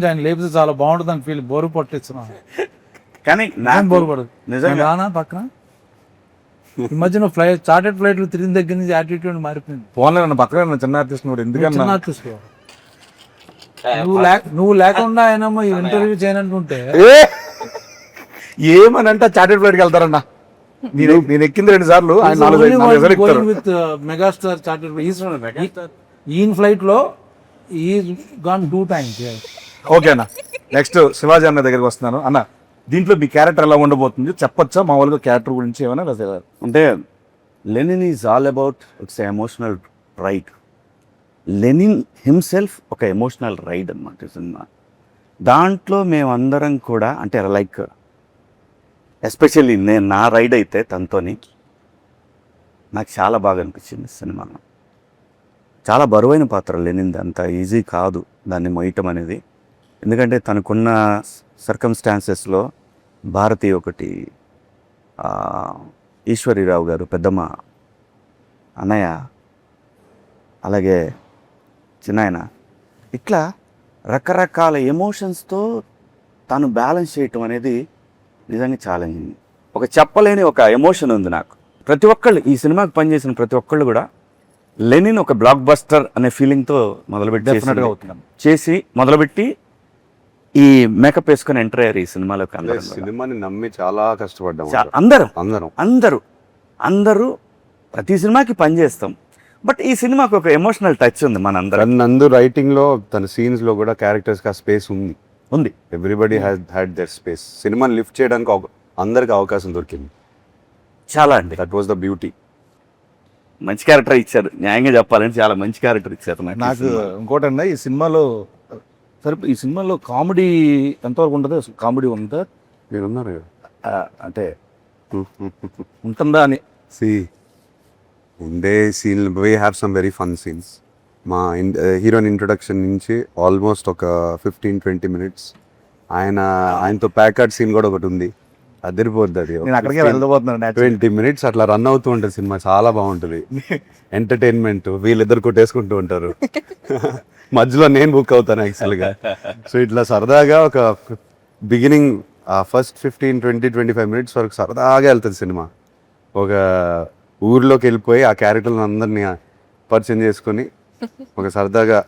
ఆయన లేపితే చాలా బాగుంటుంది అని ఫీల్ బోరు పట్టిస్తున్నాను కానీ బోరు పడదు నిజంగా రానా పక్కన ఈ మధ్యన చార్టెడ్ ఫ్లైట్లు తిరిగిన దగ్గర నుంచి యాటిట్యూడ్ మారిపోయింది. ఫోన్లో నన్ను పక్కన చిన్న ఆర్టిస్ట్ ఎందుకన్నా ఆర్టిస్ట్ నువ్వు లేకుండా ఆయన ఇంటర్వ్యూ చేయనంటుంటే ఏమనంటే చార్టెడ్ ఫ్లైట్కి వెళ్తారన్నా. నేను ఎక్కింది 2 సార్లు, ఆయన 4 ఎక్కుతారు. విత్ మెగాస్టార్ చార్టెడ్ ఈయన ఫ్లైట్ లో ఈ గాన్ 2 times. ఓకే అన్న, నెక్స్ట్ శివాజీ అన్న దగ్గరికి వస్తున్నాను. అన్న, దీంట్లో మీ క్యారెక్టర్ ఎలా ఉండబోతుంది చెప్పొచ్చా? మామూలుగా క్యారెక్టర్ గురించి ఏమైనా అంటే Lenin is all about its emotional ride. Lenin himself ఒక ఎమోషనల్ రైడ్ అన్నమాట సినిమా. దాంట్లో మేమందరం కూడా అంటే లైక్ ఎస్పెషల్లీ నా రైడ్ అయితే తనతోని నాకు చాలా బాగా అనిపించింది సినిమా. చాలా బరువైన పాత్ర లెనిన్ది, అంత ఈజీ కాదు దాన్ని మోయటం అనేది. ఎందుకంటే తనకున్న సర్కమ్స్టాన్సెస్లో భారతి ఒకటి, ఈశ్వరీరావు గారు పెద్దమ్మ, అన్నయ్య, అలాగే చిన్నాయన, ఇట్లా రకరకాల ఎమోషన్స్తో తను బ్యాలెన్స్ చేయటం అనేది నిజంగా ఛాలెంజింగ్. ఒక చెప్పలేని ఒక ఎమోషన్ ఉంది నాకు. ప్రతి ఒక్కళ్ళు ఈ సినిమాకి పనిచేసిన ప్రతి ఒక్కళ్ళు కూడా లెనిన్ ఒక బ్లాక్ బస్టర్ అనే ఫీలింగ్తో మొదలుపెట్టి ఈ మేకప్ వేసుకొని ఎంటర్ అయ్యారు ఈ సినిమాలోకి. సినిమాని నమ్మి చాలా కష్టపడ్డాం అందరూ ప్రతి సినిమాకి పనిచేస్తాం. బట్ ఈ సినిమాకి ఒక ఎమోషనల్ టచ్ ఉంది నందు రైటింగ్ లో, తన సీన్స్ లో కూడా క్యారెక్టర్స్ కి స్పేస్ ఉంది. Everybody had their space. సినిమాని లిఫ్ట్ చేయడానికి అందరికి అవకాశం దొరికింది చాలా అండి. That was the beauty. మంచి క్యారెక్టర్ ఇచ్చారు, న్యాయంగా చెప్పాలంటే చాలా మంచి క్యారెక్టర్ ఇచ్చారు నాకు. ఇంకోటన్నా ఈ సినిమాలో సరే, ఈ సినిమాలో కామెడీ ఎంతవరకు ఉంటుంది? కామెడీ ఉందా? మీరున్నారు అంటే ఉంటుందా అని. ఉండే scene we have some very fun scenes. మా హీరోయిన్ ఇంట్రొడక్షన్ నుంచి ఆల్మోస్ట్ ఒక 15-20 minutes ఆయనతో ప్యాకర్డ్ సీన్ కూడా ఒకటి ఉంది. అదిరిపోద్ది అది. నేను అక్కడికే వెళ్ళబోతున్నాను. 20 minutes అట్లా రన్ అవుతూ ఉంటుంది సినిమా. చాలా బాగుంటుంది, ఎంటర్టైన్మెంట్. వీళ్ళిద్దరు కొట్టేసుకుంటూ ఉంటారు, మధ్యలో నేను బుక్ అవుతాను యాక్చువల్గా. సో ఇట్లా సరదాగా ఒక బిగినింగ్ ఫస్ట్ 15-20-25 minutes వరకు సరదాగా వెళ్తుంది సినిమా. ఒక ఊర్లోకి వెళ్ళిపోయి ఆ క్యారెక్టర్లను అందరినీ పరిచయం చేసుకొని ఒక సరదాగా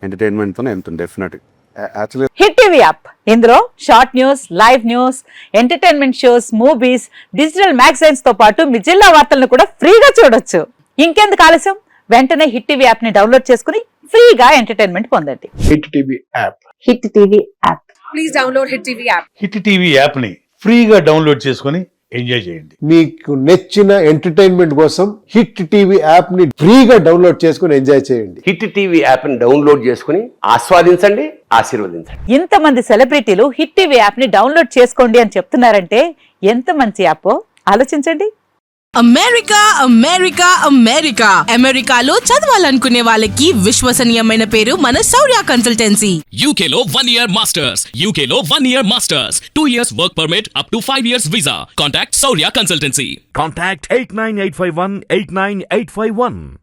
ఎంటర్టైన్మెంట్తో వెళ్తుంది డెఫినెట్గా. హిట్ టీవీ యాప్, ఇందులో short news, live news, entertainment shows, movies, digital magazines తో పాటు మీ జిల్లా వార్తలను కూడా ఫ్రీగా చూడొచ్చు. ఇంకెందుకు ఆలస్యం, వెంటనే హిట్ టీవీ యాప్ ని డౌన్లోడ్ చేసుకుని ఫ్రీగా ఎంటర్టైన్మెంట్ పొందండి. Hit TV app, hit TV app, please download hit TV app. Hit TV app ని ఫ్రీగా డౌన్లోడ్ చేసుకుని ఎంజాయ్ చేయండి. మీకు నచ్చిన ఎంటర్టైన్మెంట్ కోసం హిట్ టీవీ యాప్ ని ఫ్రీగా డౌన్లోడ్ చేసుకుని ఎంజాయ్ చేయండి. హిట్ టీవీ యాప్ ని డౌన్లోడ్ చేసుకుని ఆస్వాదించండి, ఆశీర్వదించండి. ఇంతమంది సెలబ్రిటీలు హిట్ టీవీ యాప్ ని డౌన్లోడ్ చేసుకోండి అని చెప్తున్నారంటే ఎంత మంచి యాప్ ఆలోచించండి. అమెరికా అమెరికా అమెరికా అమెరికాలో చదవాలనుకునే వాళ్ళకి విశ్వసనీయమైన పేరు మన శౌర్య కన్సల్టెన్సీ. UK లో 1 year masters, UK లో 1 year masters, 2 years work permit up to 5 years visa. Contact Saurya Consultancy. Contact 89851 89851.